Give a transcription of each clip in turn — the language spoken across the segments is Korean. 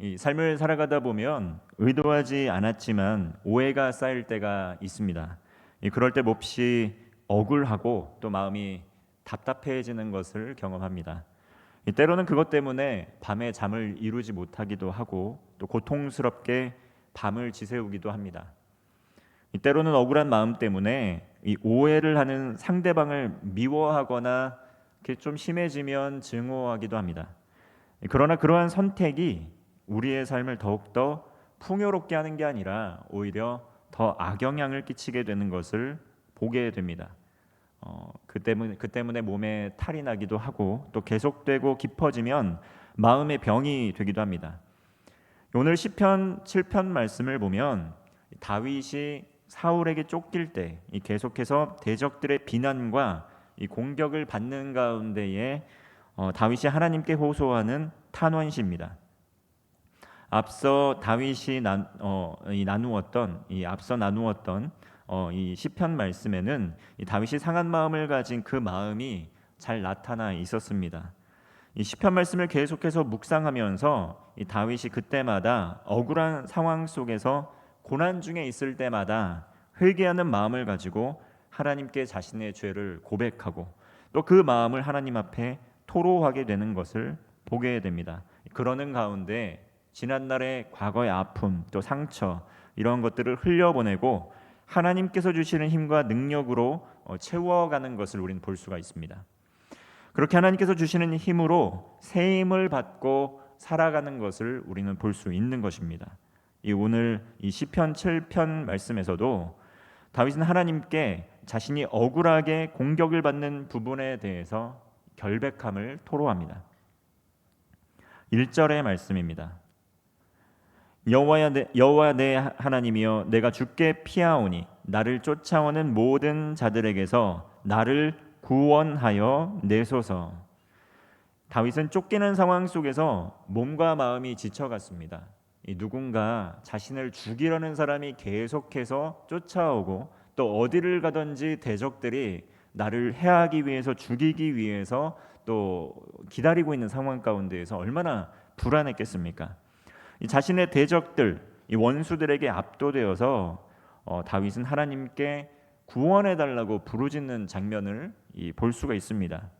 이 삶을 살아가다 보면 의도하지 않았지만 오해가 쌓일 때가 있습니다. 그럴 때 몹시 억울하고 또 마음이 답답해지는 것을 경험합니다. 때로는 그것 때문에 밤에 잠을 이루지 못하기도 하고 또 고통스럽게 밤을 지새우기도 합니다. 때로는 억울한 마음 때문에 이 오해를 하는 상대방을 미워하거나 이렇게 좀 심해지면 증오하기도 합니다. 그러나 그러한 선택이 우리의 삶을 더욱더 풍요롭게 하는 게 아니라 오히려 더 악영향을 끼치게 되는 것을 보게 됩니다. 그 때문에 몸에 탈이 나기도 하고 또 계속되고 깊어지면 마음의 병이 되기도 합니다. 오늘 시편 7편 말씀을 보면 다윗이 사울에게 쫓길 때 이 계속해서 대적들의 비난과 이 공격을 받는 가운데에 다윗이 하나님께 호소하는 탄원시입니다. 앞서 다윗이 나누었던 이 시편 말씀에는 이 다윗이 상한 마음을 가진 그 마음이 잘 나타나 있었습니다. 이 시편 말씀을 계속해서 묵상하면서 이 다윗이 그때마다 억울한 상황 속에서 고난 중에 있을 때마다 회개하는 마음을 가지고 하나님께 자신의 죄를 고백하고 또 그 마음을 하나님 앞에 토로하게 되는 것을 보게 됩니다. 그러는 가운데 지난날의 과거의 아픔 또 상처 이런 것들을 흘려보내고 하나님께서 주시는 힘과 능력으로 채워가는 것을 우리는 볼 수가 있습니다. 그렇게 하나님께서 주시는 힘으로 새 힘을 받고 살아가는 것을 우리는 볼 수 있는 것입니다. 오늘 이 시편 7편 말씀에서도 다윗은 하나님께 자신이 억울하게 공격을 받는 부분에 대해서 결백함을 토로합니다. 1절의 말씀입니다. 여호와 내 하나님이여 내가 주께 피하오니 나를 쫓아오는 모든 자들에게서 나를 구원하여 내소서. 다윗은 쫓기는 상황 속에서 몸과 마음이 지쳐갔습니다. 누군가 자신을 죽이려는 사람이 계속해서 쫓아오고 또 어디를 가든지 대적들이 나를 해하기 위해서 죽이기 위해서 또 기다리고 있는 상황 가운데에서 얼마나 불안했겠습니까? 이 자신의 대적들, 이 원수들에게 압도되어서 다윗은 하나님께 구원해 달라고 부르짖는 장면을 볼 수가 있습니다.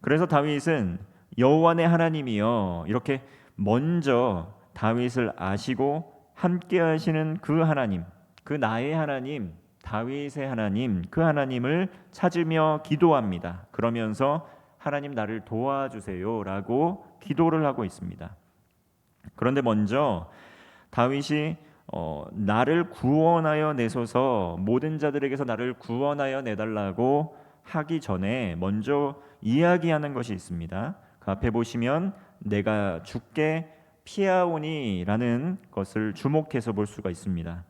그래서 다윗은 여호와 내 하나님이여 이렇게 먼저 다윗을 아시고 함께 하시는 그 하나님, 그 나의 하나님, 다윗의 하나님, 그 하나님을 찾으며 기도합니다. 그러면서 하나님 나를 도와주세요라고 기도를 하고 있습니다. 그런데 먼저 다윗이 나를 구원하여 내소서, 모든 자들에게서 나를 구원하여 내달라고 하기 전에 먼저 이야기하는 것이 있습니다. 그 앞에 보시면 내가 주께 피하오니라는 것을 주목해서 볼 수가 있습니다.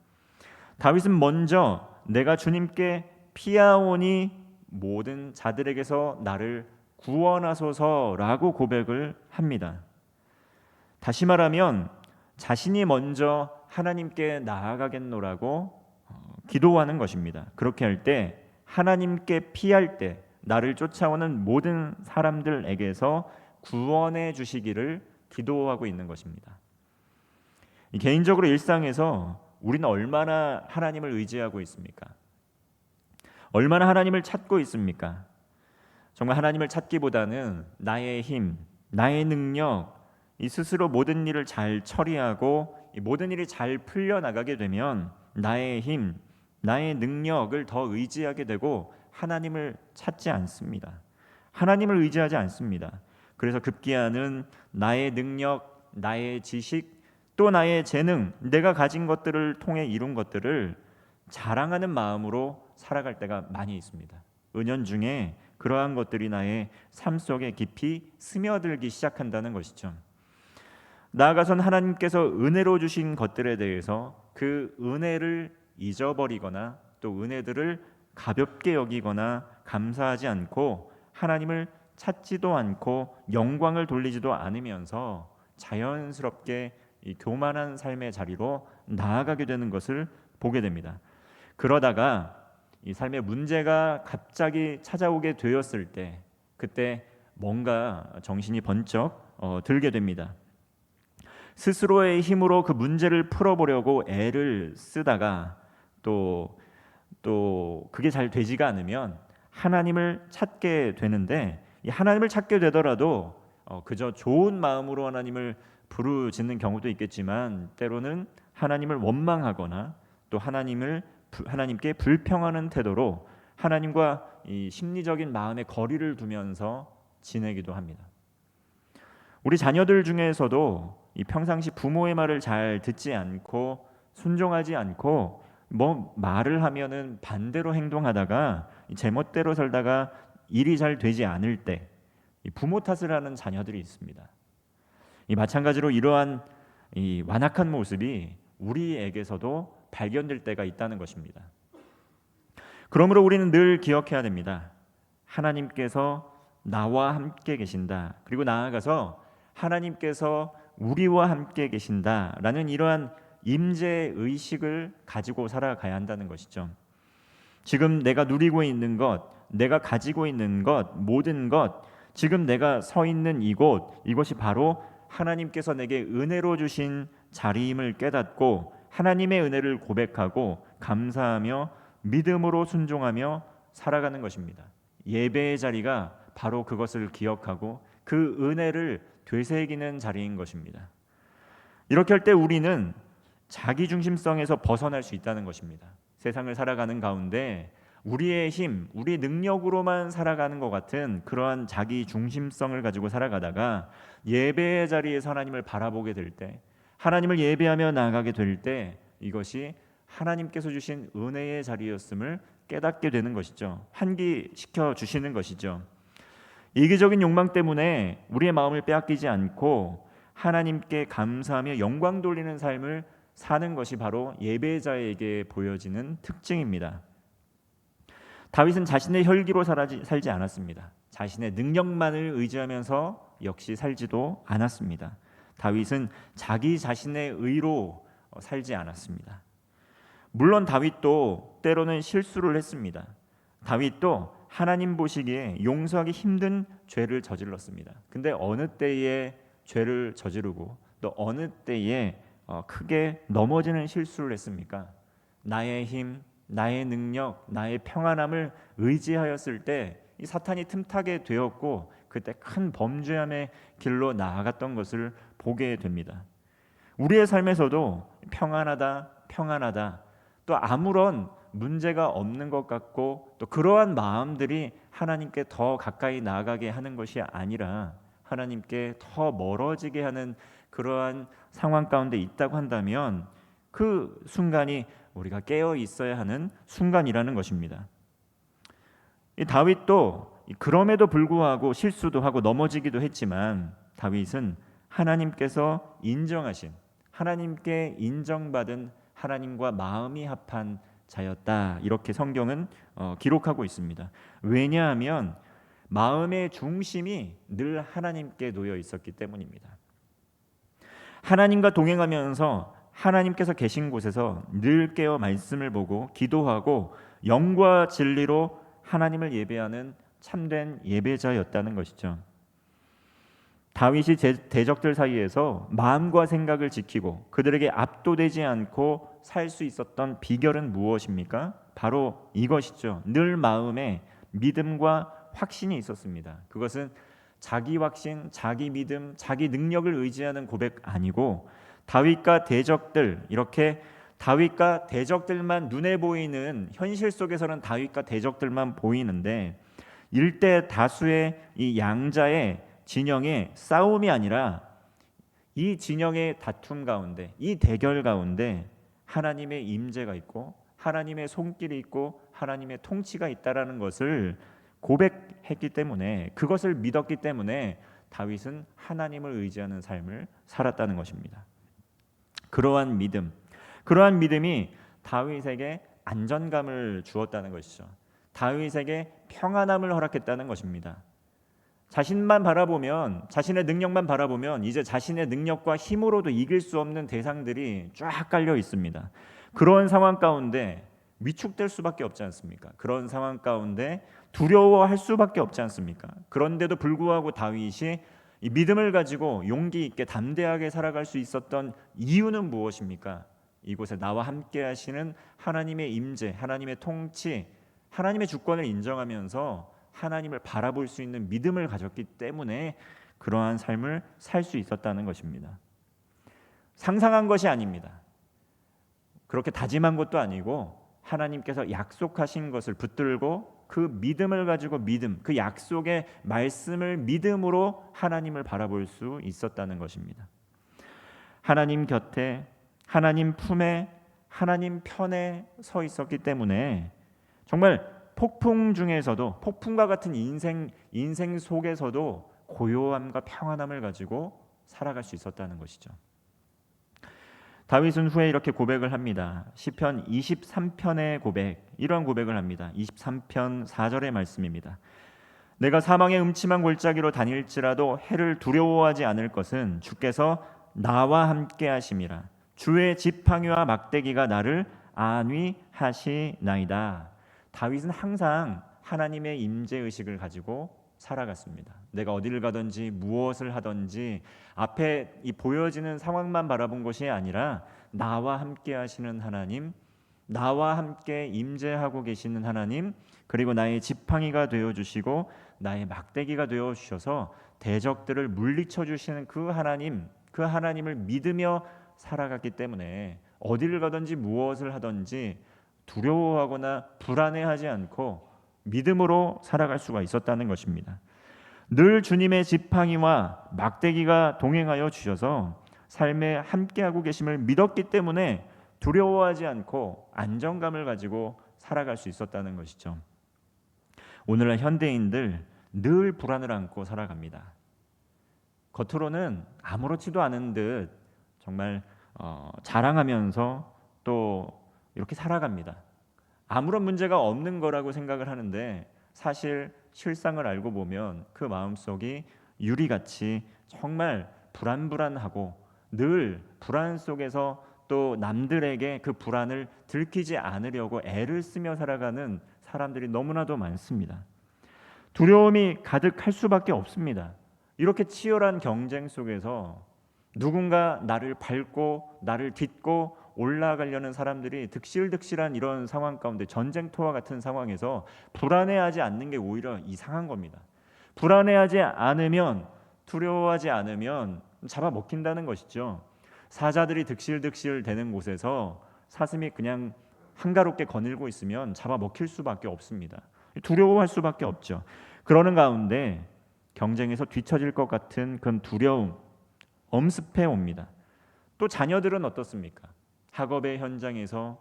다윗은 먼저 내가 주님께 피하오니 모든 자들에게서 나를 구원하소서라고 고백을 합니다. 다시 말하면 자신이 먼저 하나님께 나아가겠노라고 기도하는 것입니다. 그렇게 할 때 하나님께 피할 때 나를 쫓아오는 모든 사람들에게서 구원해 주시기를 기도하고 있는 것입니다. 개인적으로 일상에서 우리는 얼마나 하나님을 의지하고 있습니까? 얼마나 하나님을 찾고 있습니까? 정말 하나님을 찾기보다는 나의 힘, 나의 능력, 이 스스로 모든 일을 잘 처리하고 이 모든 일이 잘 풀려나가게 되면 나의 힘, 나의 능력을 더 의지하게 되고 하나님을 찾지 않습니다. 하나님을 의지하지 않습니다. 그래서 급기야는 나의 능력, 나의 지식, 또 나의 재능, 내가 가진 것들을 통해 이룬 것들을 자랑하는 마음으로 살아갈 때가 많이 있습니다. 은연중에 그러한 것들이 나의 삶 속에 깊이 스며들기 시작한다는 것이죠. 나아가선 하나님께서 은혜로 주신 것들에 대해서 그 은혜를 잊어버리거나 또 은혜들을 가볍게 여기거나 감사하지 않고 하나님을 찾지도 않고 영광을 돌리지도 않으면서 자연스럽게 이 교만한 삶의 자리로 나아가게 되는 것을 보게 됩니다. 그러다가 이 삶의 문제가 갑자기 찾아오게 되었을 때 그때 뭔가 정신이 번쩍 들게 됩니다. 스스로의 힘으로 그 문제를 풀어보려고 애를 쓰다가 또 그게 잘 되지가 않으면 하나님을 찾게 되는데, 이 하나님을 찾게 되더라도 그저 좋은 마음으로 하나님을 부르짖는 경우도 있겠지만 때로는 하나님을 원망하거나 또 하나님께 불평하는 태도로 하나님과 이 심리적인 마음의 거리를 두면서 지내기도 합니다. 우리 자녀들 중에서도 이 평상시 부모의 말을 잘 듣지 않고 순종하지 않고 뭐 말을 하면은 반대로 행동하다가 제멋대로 살다가 일이 잘 되지 않을 때 부모 탓을 하는 자녀들이 있습니다. 이 마찬가지로 이러한 이 완악한 모습이 우리에게서도 발견될 때가 있다는 것입니다. 그러므로 우리는 늘 기억해야 됩니다. 하나님께서 나와 함께 계신다. 그리고 나아가서 하나님께서 우리와 함께 계신다라는 이러한 임재 의식을 가지고 살아가야 한다는 것이죠. 지금 내가 누리고 있는 것, 내가 가지고 있는 것, 모든 것, 지금 내가 서 있는 이것이 바로 하나님께서 내게 은혜로 주신 자리임을 깨닫고 하나님의 은혜를 고백하고 감사하며 믿음으로 순종하며 살아가는 것입니다. 예배의 자리가 바로 그것을 기억하고 그 은혜를 되새기는 자리인 것입니다. 이렇게 할 때 우리는 자기중심성에서 벗어날 수 있다는 것입니다. 세상을 살아가는 가운데 우리의 힘, 우리 능력으로만 살아가는 것 같은 그러한 자기중심성을 가지고 살아가다가 예배의 자리에서 하나님을 바라보게 될 때, 하나님을 예배하며 나아가게 될 때 이것이 하나님께서 주신 은혜의 자리였음을 깨닫게 되는 것이죠. 환기시켜 주시는 것이죠. 이기적인 욕망 때문에 우리의 마음을 빼앗기지 않고 하나님께 감사하며 영광 돌리는 삶을 사는 것이 바로 예배자에게 보여지는 특징입니다. 다윗은 자신의 혈기로 살지 않았습니다. 자신의 능력만을 의지하면서 역시 살지도 않았습니다. 다윗은 자기 자신의 의로 살지 않았습니다. 물론 다윗도 때로는 실수를 했습니다. 다윗도 하나님 보시기에 용서하기 힘든 죄를 저질렀습니다. 근데 어느 때에 죄를 저지르고 또 어느 때에 크게 넘어지는 실수를 했습니까? 나의 힘, 나의 능력, 나의 평안함을 의지하였을 때 이 사탄이 틈타게 되었고 그때 큰 범죄함의 길로 나아갔던 것을 보게 됩니다. 우리의 삶에서도 평안하다 또 아무런 문제가 없는 것 같고 또 그러한 마음들이 하나님께 더 가까이 나아가게 하는 것이 아니라 하나님께 더 멀어지게 하는 그러한 상황 가운데 있다고 한다면 그 순간이 우리가 깨어 있어야 하는 순간이라는 것입니다. 이 다윗도 그럼에도 불구하고 실수도 하고 넘어지기도 했지만 다윗은 하나님께서 인정하신, 하나님께 인정받은 하나님과 마음이 합한 자였다. 이렇게 성경은 기록하고 있습니다. 왜냐하면 마음의 중심이 늘 하나님께 놓여 있었기 때문입니다. 하나님과 동행하면서 하나님께서 계신 곳에서 늘 깨어 말씀을 보고 기도하고 영과 진리로 하나님을 예배하는 참된 예배자였다는 것이죠. 다윗이 대적들 사이에서 마음과 생각을 지키고 그들에게 압도되지 않고 살 수 있었던 비결은 무엇입니까? 바로 이것이죠. 늘 마음에 믿음과 확신이 있었습니다. 그것은 자기 확신, 자기 믿음, 자기 능력을 의지하는 고백 아니고 다윗과 대적들, 이렇게 다윗과 대적들만 눈에 보이는, 현실 속에서는 다윗과 대적들만 보이는데 일대 다수의 이 양자의 진영의 싸움이 아니라 이 진영의 다툼 가운데, 이 대결 가운데 하나님의 임재가 있고 하나님의 손길이 있고 하나님의 통치가 있다라는 것을 고백했기 때문에, 그것을 믿었기 때문에 다윗은 하나님을 의지하는 삶을 살았다는 것입니다. 그러한 믿음이 다윗에게 안전감을 주었다는 것이죠. 다윗에게 평안함을 허락했다는 것입니다. 자신만 바라보면, 자신의 능력만 바라보면 이제 자신의 능력과 힘으로도 이길 수 없는 대상들이 쫙 깔려 있습니다. 그런 상황 가운데 위축될 수밖에 없지 않습니까? 그런 상황 가운데 두려워할 수밖에 없지 않습니까? 그런데도 불구하고 다윗이 이 믿음을 가지고 용기 있게 담대하게 살아갈 수 있었던 이유는 무엇입니까? 이곳에 나와 함께 하시는 하나님의 임재, 하나님의 통치, 하나님의 주권을 인정하면서 하나님을 바라볼 수 있는 믿음을 가졌기 때문에 그러한 삶을 살 수 있었다는 것입니다. 상상한 것이 아닙니다. 그렇게 다짐한 것도 아니고 하나님께서 약속하신 것을 붙들고 그 믿음을 가지고 그 약속의 말씀을 믿음으로 하나님을 바라볼 수 있었다는 것입니다. 하나님 곁에, 하나님 품에, 하나님 편에 서 있었기 때문에 정말 폭풍 중에서도, 폭풍과 같은 인생 속에서도 고요함과 평안함을 가지고 살아갈 수 있었다는 것이죠. 다윗은 후에 이렇게 고백을 합니다. 시편 23편의 고백, 이런 고백을 합니다. 23편 4절의 말씀입니다. 내가 사망의 음침한 골짜기로 다닐지라도 해를 두려워하지 않을 것은 주께서 나와 함께 하심이라. 주의 지팡이와 막대기가 나를 안위하시나이다. 다윗은 항상 하나님의 임재의식을 가지고 살아갔습니다. 내가 어디를 가든지 무엇을 하든지 앞에 이 보여지는 상황만 바라본 것이 아니라 나와 함께 하시는 하나님, 나와 함께 임재하고 계시는 하나님, 그리고 나의 지팡이가 되어주시고 나의 막대기가 되어주셔서 대적들을 물리쳐 주시는 그 하나님을 믿으며 살아갔기 때문에 어디를 가든지 무엇을 하든지 두려워하거나 불안해하지 않고 믿음으로 살아갈 수가 있었다는 것입니다. 늘 주님의 지팡이와 막대기가 동행하여 주셔서 삶에 함께하고 계심을 믿었기 때문에 두려워하지 않고 안정감을 가지고 살아갈 수 있었다는 것이죠. 오늘날 현대인들 늘 불안을 안고 살아갑니다. 겉으로는 아무렇지도 않은 듯 정말 자랑하면서 또 이렇게 살아갑니다. 아무런 문제가 없는 거라고 생각을 하는데 사실 실상을 알고 보면 그 마음속이 유리같이 정말 불안하고 늘 불안 속에서 또 남들에게 그 불안을 들키지 않으려고 애를 쓰며 살아가는 사람들이 너무나도 많습니다. 두려움이 가득할 수밖에 없습니다. 이렇게 치열한 경쟁 속에서 누군가 나를 밟고 나를 딛고 올라가려는 사람들이 득실득실한 이런 상황 가운데 전쟁터와 같은 상황에서 불안해하지 않는 게 오히려 이상한 겁니다. 불안해하지 않으면, 두려워하지 않으면 잡아먹힌다는 것이죠. 사자들이 득실득실 되는 곳에서 사슴이 그냥 한가롭게 거닐고 있으면 잡아먹힐 수밖에 없습니다. 두려워할 수밖에 없죠. 그러는 가운데 경쟁에서 뒤처질 것 같은 그런 두려움 엄습해 옵니다. 또 자녀들은 어떻습니까? 학업의 현장에서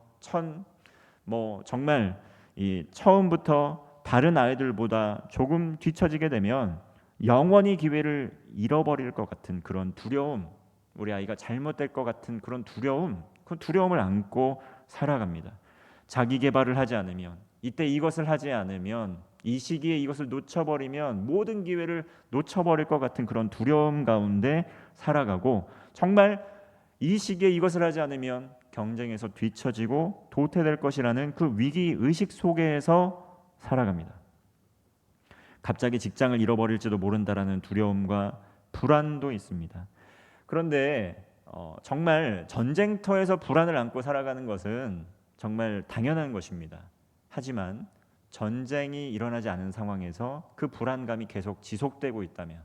정말 이 처음부터 다른 아이들보다 조금 뒤처지게 되면 영원히 기회를 잃어버릴 것 같은 그런 두려움, 우리 아이가 잘못될 것 같은 그런 두려움, 그 두려움을 안고 살아갑니다. 자기 개발을 하지 않으면, 이때 이것을 하지 않으면, 이 시기에 이것을 놓쳐버리면 모든 기회를 놓쳐버릴 것 같은 그런 두려움 가운데 살아가고, 정말 이 시기에 이것을 하지 않으면 경쟁에서 뒤처지고 도태될 것이라는 그 위기 의식 속에서 살아갑니다. 갑자기 직장을 잃어버릴지도 모른다라는 두려움과 불안도 있습니다. 그런데 정말 전쟁터에서 불안을 안고 살아가는 것은 정말 당연한 것입니다. 하지만 전쟁이 일어나지 않은 상황에서 그 불안감이 계속 지속되고 있다면,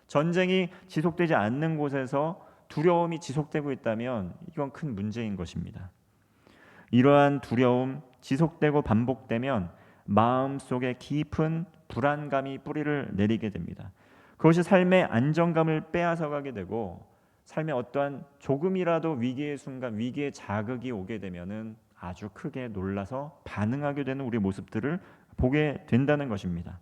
전쟁이 지속되지 않는 곳에서 두려움이 지속되고 있다면 이건 큰 문제인 것입니다. 이러한 두려움 지속되고 반복되면 마음속에 깊은 불안감이 뿌리를 내리게 됩니다. 그것이 삶의 안정감을 빼앗아가게 되고 삶의 어떠한 조금이라도 위기의 순간, 위기의 자극이 오게 되면은 아주 크게 놀라서 반응하게 되는 우리 모습들을 보게 된다는 것입니다.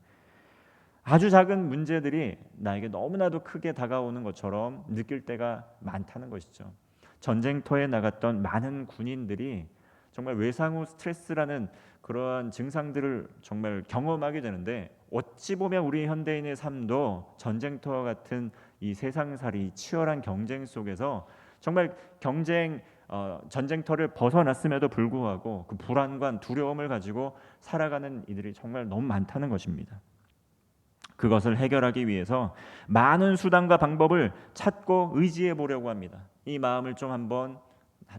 아주 작은 문제들이 나에게 너무나도 크게 다가오는 것처럼 느낄 때가 많다는 것이죠. 전쟁터에 나갔던 많은 군인들이 정말 외상 후 스트레스라는 그러한 증상들을 정말 경험하게 되는데, 어찌 보면 우리 현대인의 삶도 전쟁터와 같은 이 세상살이 치열한 경쟁 속에서 정말 전쟁터를 벗어났음에도 불구하고 그 불안과 두려움을 가지고 살아가는 이들이 정말 너무 많다는 것입니다. 그것을 해결하기 위해서 많은 수단과 방법을 찾고 의지해 보려고 합니다. 이 마음을 좀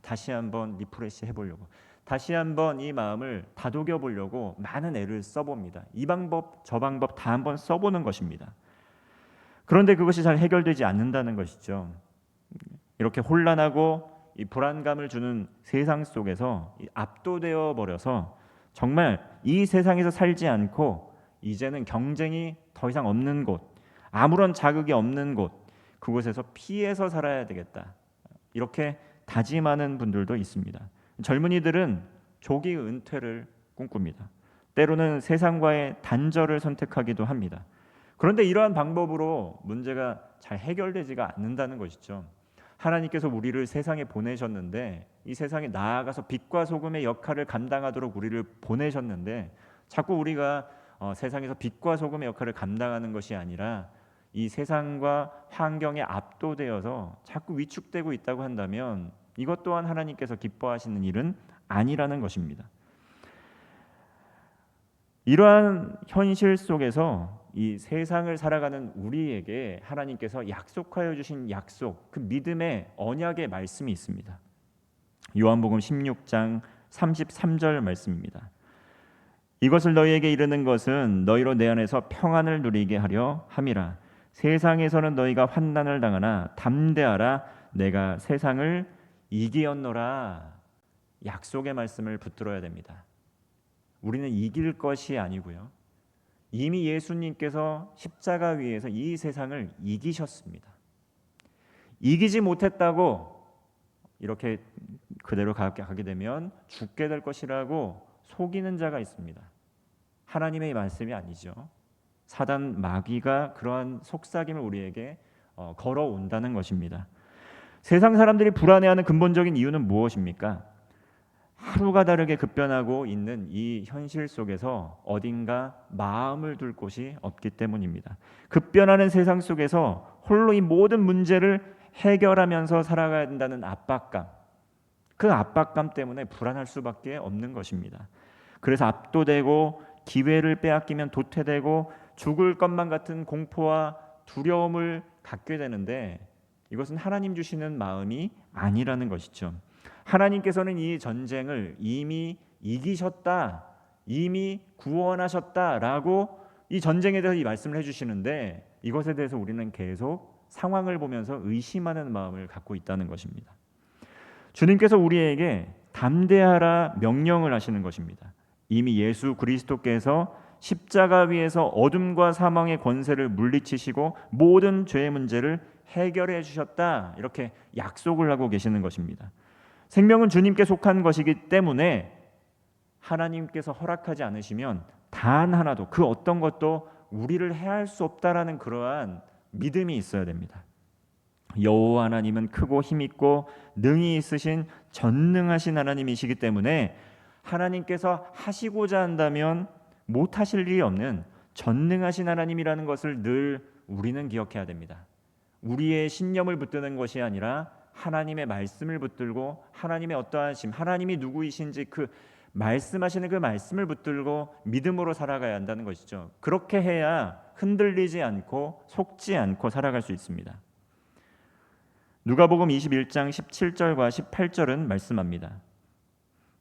다시 한번 리프레시 해보려고, 다시 한번 이 마음을 다독여 보려고 많은 애를 써봅니다. 이 방법 저 방법 다 한번 써보는 것입니다. 그런데 그것이 잘 해결되지 않는다는 것이죠. 이렇게 혼란하고 이 불안감을 주는 세상 속에서 압도되어 버려서 정말 이 세상에서 살지 않고 이제는 경쟁이 더 이상 없는 곳, 아무런 자극이 없는 곳, 그곳에서 피해서 살아야 되겠다, 이렇게 다짐하는 분들도 있습니다. 젊은이들은 조기 은퇴를 꿈꿉니다. 때로는 세상과의 단절을 선택하기도 합니다. 그런데 이러한 방법으로 문제가 잘 해결되지가 않는다는 것이죠. 하나님께서 우리를 세상에 보내셨는데, 이 세상에 나아가서 빛과 소금의 역할을 감당하도록 우리를 보내셨는데, 자꾸 우리가 세상에서 빛과 소금의 역할을 감당하는 것이 아니라 이 세상과 환경에 압도되어서 자꾸 위축되고 있다고 한다면 이것 또한 하나님께서 기뻐하시는 일은 아니라는 것입니다. 이러한 현실 속에서 이 세상을 살아가는 우리에게 하나님께서 약속하여 주신 약속, 그 믿음의 언약의 말씀이 있습니다. 요한복음 16장 33절 말씀입니다. 이것을 너희에게 이르는 것은 너희로 내 안에서 평안을 누리게 하려 함이라. 세상에서는 너희가 환난을 당하나 담대하라, 내가 세상을 이기었노라. 약속의 말씀을 붙들어야 됩니다. 우리는 이길 것이 아니고요, 이미 예수님께서 십자가 위에서 이 세상을 이기셨습니다. 이기지 못했다고 이렇게 그대로 가게 되면 죽게 될 것이라고 속이는 자가 있습니다. 하나님의 말씀이 아니죠. 사단 마귀가 그러한 속삭임을 우리에게 걸어온다는 것입니다. 세상 사람들이 불안해하는 근본적인 이유는 무엇입니까? 하루가 다르게 급변하고 있는 이 현실 속에서 어딘가 마음을 둘 곳이 없기 때문입니다. 급변하는 세상 속에서 홀로 이 모든 문제를 해결하면서 살아가야 된다는 압박감, 그 압박감 때문에 불안할 수밖에 없는 것입니다. 그래서 압도되고 기회를 빼앗기면 도태되고 죽을 것만 같은 공포와 두려움을 갖게 되는데, 이것은 하나님 주시는 마음이 아니라는 것이죠. 하나님께서는 이 전쟁을 이미 이기셨다, 이미 구원하셨다라고 이 전쟁에 대해서 이 말씀을 해주시는데, 이것에 대해서 우리는 계속 상황을 보면서 의심하는 마음을 갖고 있다는 것입니다. 주님께서 우리에게 담대하라 명령을 하시는 것입니다. 이미 예수 그리스도께서 십자가 위에서 어둠과 사망의 권세를 물리치시고 모든 죄의 문제를 해결해 주셨다, 이렇게 약속을 하고 계시는 것입니다. 생명은 주님께 속한 것이기 때문에 하나님께서 허락하지 않으시면 단 하나도, 그 어떤 것도 우리를 해할 수 없다라는 그러한 믿음이 있어야 됩니다. 여호와 하나님은 크고 힘있고 능히 있으신 전능하신 하나님이시기 때문에 하나님께서 하시고자 한다면 못하실 일이 없는 전능하신 하나님이라는 것을 늘 우리는 기억해야 됩니다. 우리의 신념을 붙드는 것이 아니라 하나님의 말씀을 붙들고 하나님의 어떠하심, 하나님이 누구이신지 그 말씀하시는 그 말씀을 붙들고 믿음으로 살아가야 한다는 것이죠. 그렇게 해야 흔들리지 않고 속지 않고 살아갈 수 있습니다. 누가복음 21장 17절과 18절은 말씀합니다.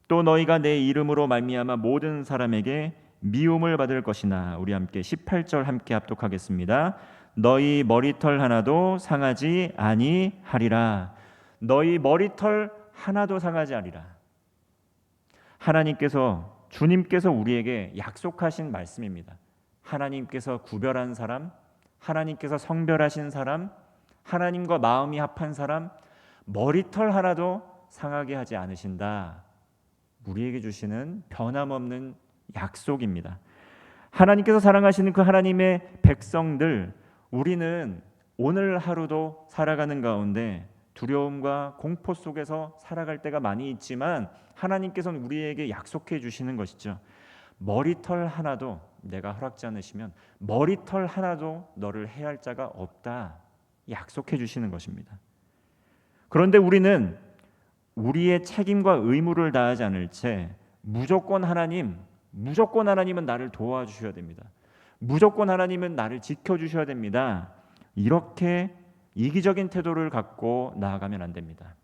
또 너희가 내 이름으로 말미암아 모든 사람에게 미움을 받을 것이나, 우리 함께 18절 함께 합독하겠습니다. 너희 머리털 하나도 상하지 아니하리라. 너희 머리털 하나도 상하지 아니라. 하나님께서, 주님께서 우리에게 약속하신 말씀입니다. 하나님께서 구별한 사람, 하나님께서 성별하신 사람, 하나님과 마음이 합한 사람, 머리털 하나도 상하게 하지 않으신다. 우리에게 주시는 변함없는 약속입니다. 하나님께서 사랑하시는 그 하나님의 백성들, 우리는 오늘 하루도 살아가는 가운데 두려움과 공포 속에서 살아갈 때가 많이 있지만, 하나님께서는 우리에게 약속해 주시는 것이죠. 머리털 하나도 내가 허락지 않으시면 머리털 하나도 너를 해할 자가 없다, 약속해 주시는 것입니다. 그런데 우리는 우리의 책임과 의무를 다하지 않을 채 무조건 하나님은 나를 도와주셔야 됩니다, 무조건 하나님은 나를 지켜주셔야 됩니다. 이렇게 이기적인 태도를 갖고 나아가면 안 됩니다.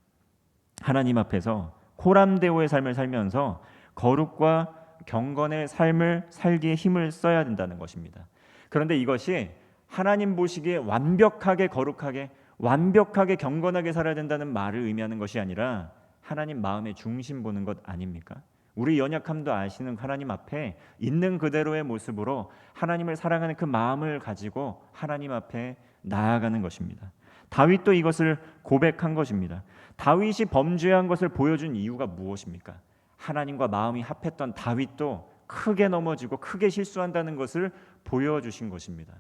하나님 앞에서 호람대오의 삶을 살면서 거룩과 경건의 삶을 살기에 힘을 써야 된다는 것입니다. 그런데 이것이 하나님 보시기에 완벽하게 거룩하게 완벽하게 경건하게 살아야 된다는 말을 의미하는 것이 아니라 하나님 마음의 중심 보는 것 아닙니까? 우리 연약함도 아시는 하나님 앞에 있는 그대로의 모습으로 하나님을 사랑하는 그 마음을 가지고 하나님 앞에 나아가는 것입니다. 다윗도 이것을 고백한 것입니다. 다윗이 범죄한 것을 보여준 이유가 무엇입니까? 하나님과 마음이 합했던 다윗도 크게 넘어지고 크게 실수한다는 것을 보여주신 것입니다.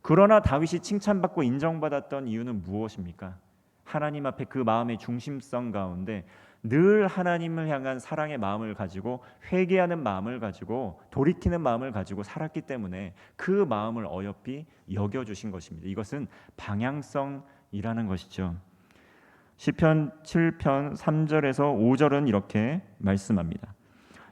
그러나 다윗이 칭찬받고 인정받았던 이유는 무엇입니까? 하나님 앞에 그 마음의 중심성 가운데 늘 하나님을 향한 사랑의 마음을 가지고 회개하는 마음을 가지고 돌이키는 마음을 가지고 살았기 때문에 그 마음을 어여삐 여겨주신 것입니다. 이것은 방향성이라는 것이죠. 시편 7편 3절에서 5절은 이렇게 말씀합니다.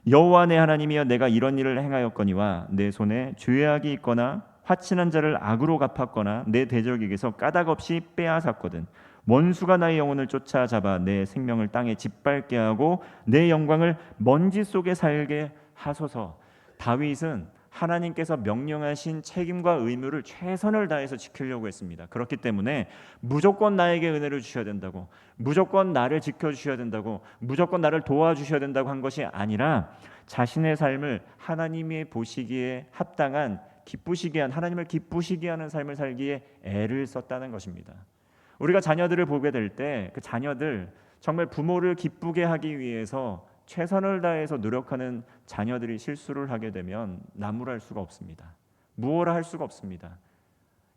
여호와 내 하나님이여 내가 이런 일을 행하였거니와 내 손에 죄악이 있거나 화친한 자를 악으로 갚았거나 내 대적에게서 까닭 없이 빼앗았거든. 원수가 나의 영혼을 쫓아잡아 내 생명을 땅에 짓밟게 하고 내 영광을 먼지 속에 살게 하소서. 다윗은 하나님께서 명령하신 책임과 의무를 최선을 다해서 지키려고 했습니다. 그렇기 때문에 무조건 나에게 은혜를 주셔야 된다고, 무조건 나를 지켜주셔야 된다고, 무조건 나를 도와주셔야 된다고 한 것이 아니라 자신의 삶을 하나님이 보시기에 합당한 기쁘시게 한 하나님을 기쁘시게 하는 삶을 살기에 애를 썼다는 것입니다. 우리가 자녀들을 보게 될 때 그 자녀들 정말 부모를 기쁘게 하기 위해서 최선을 다해서 노력하는 자녀들이 실수를 하게 되면 나무랄 수가 없습니다. 무엇라 할 수가 없습니다.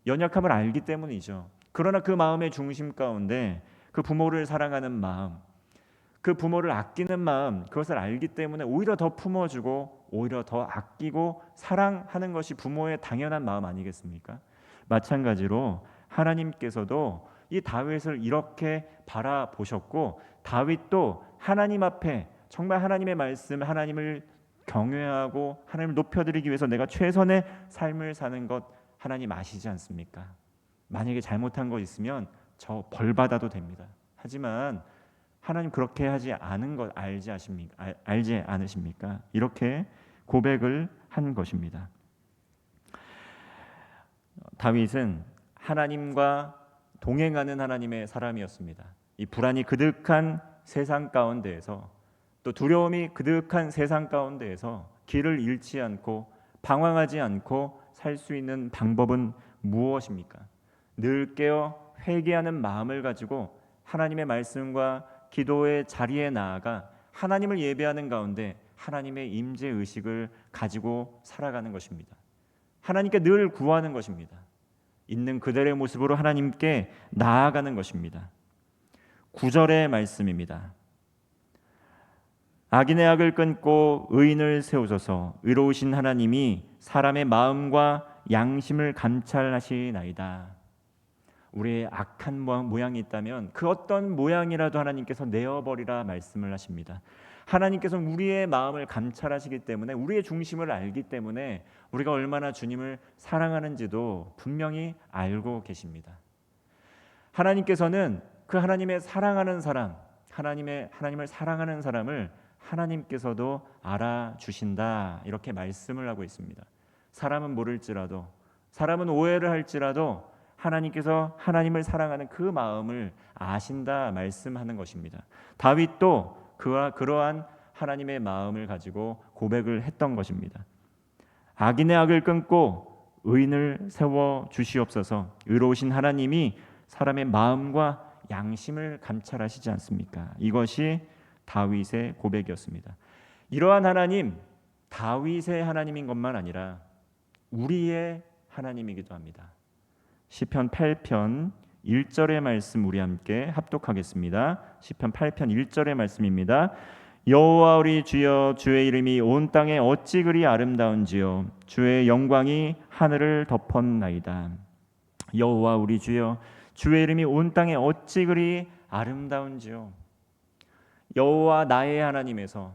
연약함을 알기 때문이죠. 그러나 그 마음의 중심 가운데 그 부모를 사랑하는 마음, 그 부모를 아끼는 마음, 그것을 알기 때문에 오히려 더 품어주고 오히려 더 아끼고 사랑하는 것이 부모의 당연한 마음 아니겠습니까? 마찬가지로 하나님께서도 이 다윗을 이렇게 바라보셨고 다윗도 하나님 앞에 정말 하나님의 말씀, 하나님을 경외하고 하나님을 높여드리기 위해서 내가 최선의 삶을 사는 것 하나님 아시지 않습니까? 만약에 잘못한 거 있으면 저 벌 받아도 됩니다. 하지만 하나님 그렇게 하지 않은 것 알지 않으십니까? 이렇게 고백을 한 것입니다. 다윗은 하나님과 동행하는 하나님의 사람이었습니다. 이 불안이 그득한 세상 가운데에서 또 두려움이 그득한 세상 가운데에서 길을 잃지 않고 방황하지 않고 살 수 있는 방법은 무엇입니까? 늘 깨어 회개하는 마음을 가지고 하나님의 말씀과 기도의 자리에 나아가 하나님을 예배하는 가운데 하나님의 임재 의식을 가지고 살아가는 것입니다. 하나님께 늘 구하는 것입니다. 있는 그대로의 모습으로 하나님께 나아가는 것입니다. 9절의 말씀입니다. 악인의 악을 끊고 의인을 세우소서. 의로우신 하나님이 사람의 마음과 양심을 감찰하시나이다. 우리의 악한 모양이 있다면 그 어떤 모양이라도 하나님께서 내어버리라 말씀을 하십니다. 하나님께서는 우리의 마음을 감찰하시기 때문에 우리의 중심을 알기 때문에 우리가 얼마나 주님을 사랑하는지도 분명히 알고 계십니다. 하나님께서는 그 하나님의 사랑하는 사람, 하나님을 사랑하는 사람을 하나님께서도 알아주신다 이렇게 말씀을 하고 있습니다. 사람은 모를지라도 사람은 오해를 할지라도 하나님께서 하나님을 사랑하는 그 마음을 아신다 말씀하는 것입니다. 다윗도 그러한 하나님의 마음을 가지고 고백을 했던 것입니다. 악인의 악을 끊고 의인을 세워 주시옵소서. 의로우신 하나님이 사람의 마음과 양심을 감찰하시지 않습니까? 이것이 다윗의 고백이었습니다. 이러한 하나님, 다윗의 하나님인 것만 아니라 우리의 하나님이기도 합니다. 시편 8편 1절의 말씀 우리 함께 합독하겠습니다. 시편 8편 1절의 말씀입니다. 여호와 우리 주여, 주의 이름이 온 땅에 어찌 그리 아름다운지요. 주의 영광이 하늘을 덮었나이다. 여호와 우리 주여, 주의 이름이 온 땅에 어찌 그리 아름다운지요. 여호와 나의 하나님에서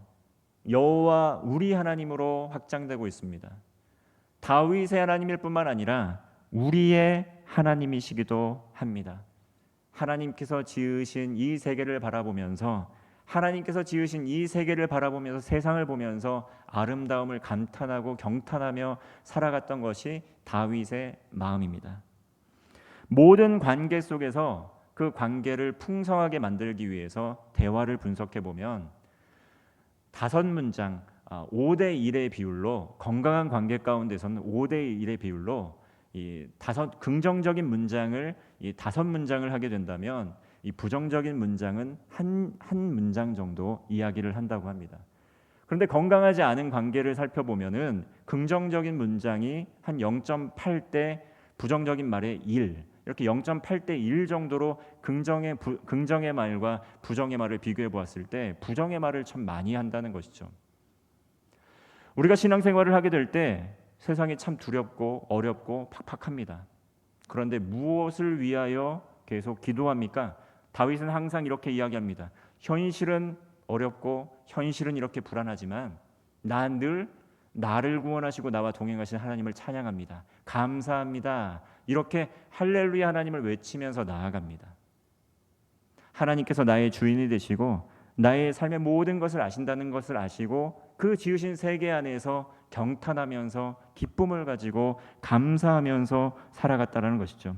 여호와 우리 하나님으로 확장되고 있습니다. 다윗의 하나님일 뿐만 아니라 우리의 하나님이시기도 합니다. 하나님께서 지으신 이 세계를 바라보면서 세상을 보면서 아름다움을 감탄하고 경탄하며 살아갔던 것이 다윗의 마음입니다. 모든 관계 속에서 그 관계를 풍성하게 만들기 위해서 대화를 분석해 보면 5문장, 5대 1의 비율로, 건강한 관계 가운데서는 5대 1의 비율로 이 긍정적인 문장을 5문장을 하게 된다면 이 부정적인 문장은 한 문장 정도 이야기를 한다고 합니다. 그런데 건강하지 않은 관계를 살펴보면은 긍정적인 문장이 한 0.8대 부정적인 말의 1, 이렇게 0.8대 1 정도로 긍정의 말과 부정의 말을 비교해 보았을 때 부정의 말을 참 많이 한다는 것이죠. 우리가 신앙생활을 하게 될 때 세상이 참 두렵고 어렵고 팍팍합니다. 그런데 무엇을 위하여 계속 기도합니까? 다윗은 항상 이렇게 이야기합니다. 현실은 어렵고 현실은 이렇게 불안하지만 난 늘 나를 구원하시고 나와 동행하신 하나님을 찬양합니다. 감사합니다. 이렇게 할렐루야 하나님을 외치면서 나아갑니다. 하나님께서 나의 주인이 되시고 나의 삶의 모든 것을 아신다는 것을 아시고 그 지으신 세계 안에서 경탄하면서 기쁨을 가지고 감사하면서 살아갔다는 것이죠.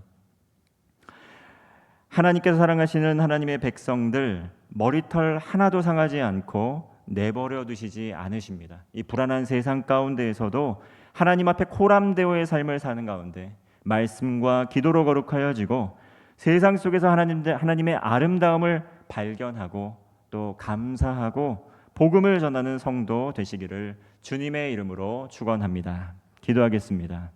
하나님께서 사랑하시는 하나님의 백성들, 머리털 하나도 상하지 않고 내버려 두시지 않으십니다. 이 불안한 세상 가운데에서도 하나님 앞에 코람데오의 삶을 사는 가운데 말씀과 기도로 거룩하여지고 세상 속에서 하나님의 아름다움을 발견하고 또 감사하고 복음을 전하는 성도 되시기를 주님의 이름으로 축원합니다. 기도하겠습니다.